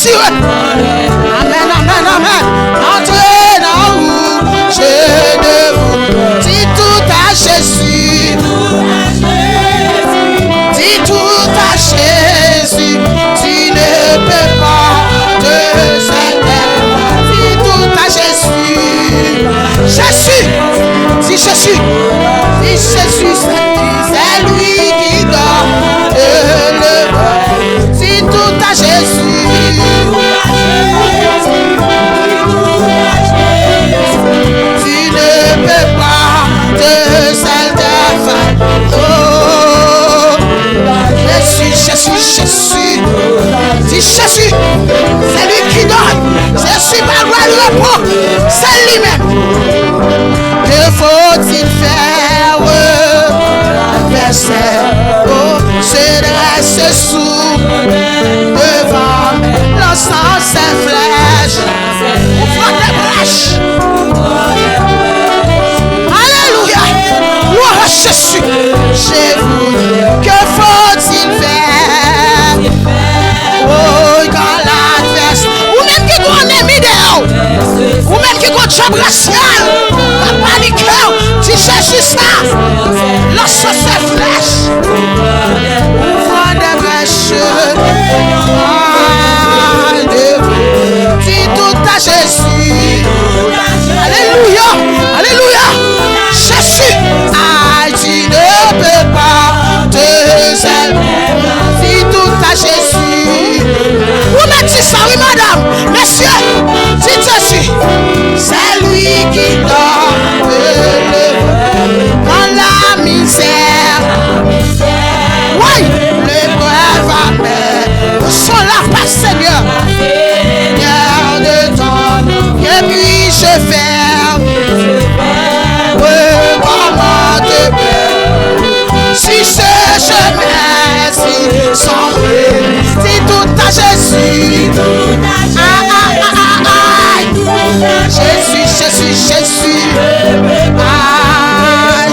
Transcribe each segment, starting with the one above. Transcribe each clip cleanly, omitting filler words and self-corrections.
désireux. Amen, amen, amen. Entrez dans où je ne vous. Dis tout à Jésus. Dis tout à Jésus. Tu ne peux pas te séparer. Dis tout à Jésus. Jésus. Dis Jésus. Dis Jésus. C'est lui qui donne le vin. Dis tout à Jésus. Tu ne peux pas te séparer. Oh, Jésus, Jésus, Jésus. Dis Jésus. C'est lui qui donne. Jésus va voir le repos. C'est lui-même. Que faut-il faire? Oh, se dresse sous devant l'encens ses flèches. Ouvre tes brèches. Alléluia. Gloire à Jésus. Chez vous, que faut-il faire? Oh, quand l'adverse, ou même qui doit en aimer dehors, ou même qui doit job racial, pas paniquer, dis Jésus ça. Lance ses flèches. Ouvre des brèches. Dis tout à Jésus. Alléluia. Alléluia. Jésus. Ah, tu ne peux pas te séparer. Dis tout à Jésus. Vous mettez ça, oui, madame. Messieurs, dites Jésus. C'est lui qui donne dans la misère. Oui, l'épreuve amère. Sont là, pas Seigneur. Seigneur de ton, que puis-je faire? Comment te plaire? Si ce chemin, si sans c'est tout à Jésus. Jésus, Jésus, Jésus. Ah,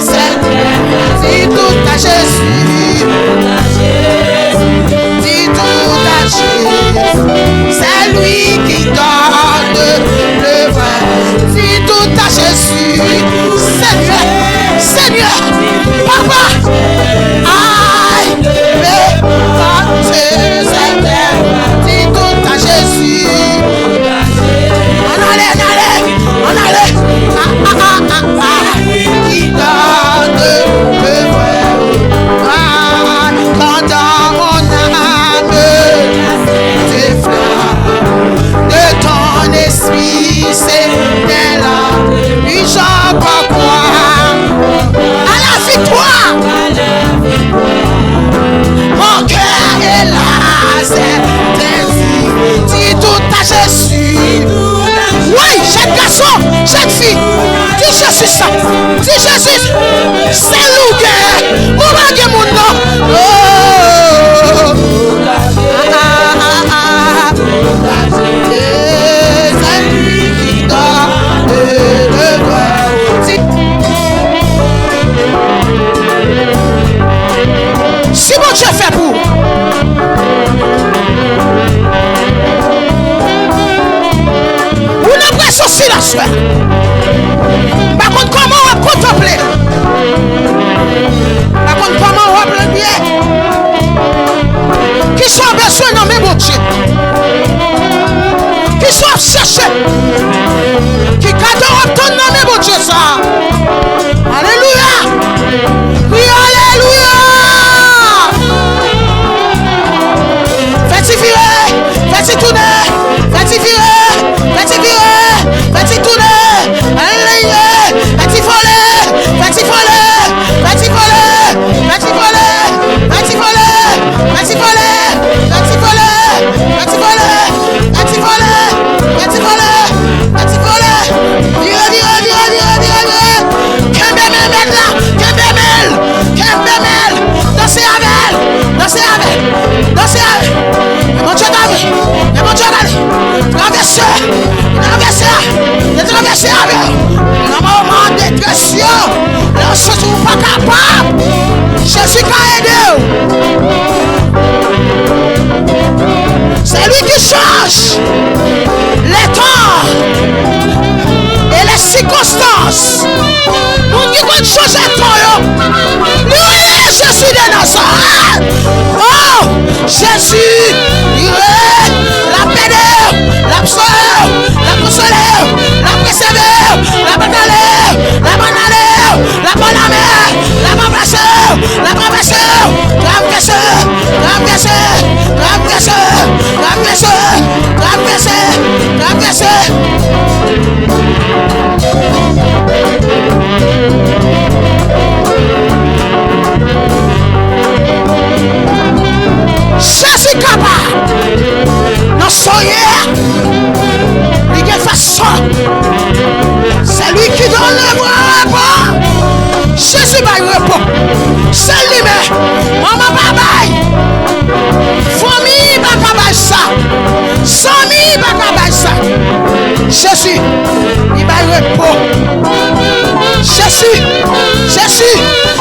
c'est tout à Jésus. Dis tout à Jésus. C'est lui qui donne le vin. Dis tout à Jésus. Seigneur, Seigneur, Papa. Aïe, mais pas te séparer. Dis tout à Jésus. On allait. Qui donne le vrai. Quand dans mon âme des fleurs de ton esprit, c'est là. Puis j'en crois à la victoire. Mon cœur est là, c'est dis tout à Jésus. Oui, jeune garçon, jeune fille, dis Jésus ça. Dis Jésus, c'est nous que vous manquez mon nom. Oh, c'est lui qui donne le droit. Si mon Dieu fait pour aussi la soeur. Par contre, comment on va contempler? Par contre, comment on va pleurer? Qui sont besoin de mes Dieu? Qui sont cherchés? Qui gardent ton nom, mes Dieu, ça? Alléluia! Oui, alléluia! Faites-y virer, faites-y tourner, faites-y virer, faites-y virer, faites-y tourner, alléluia, faites-y voler, faites-y voler, faites-y voler, faites-y voler, faites-y voler, faites-y voler, faites-y voler, faites-y voler, faites-y voler, faites-y voler, faites-y voler, virer, virer, virer, virer, virer, virer, qu'un là, qu'un bémel, dansez avec, dansez avec, dansez avec, et mon Dieu d'avis, et mon Dieu d'avis, traversez, traversez avec, dans un moment de dépression, lorsque vous n'êtes pas capable, Jésus a aidé. C'est lui qui change. âges, les temps et les circonstances. Nous qui vont changer ton. Nous, Jésus de Nazareth. Oh, Jésus, la pédère, la pseur, la consoleur, la préserveur, la banaleur, la banaleur, la banamère, la babasseur, la babasseur, la presseur, la presseur, la presseur, la presseur, la presseur, la presseur. Jésus capable. Non soyez. Il y a façon. C'est lui qui donne le repos. Jésus va le repos. C'est lui-même. Maman bye. Famille bye ça. Sami bye ça. Jésus, il va le repos. Jésus, Jésus.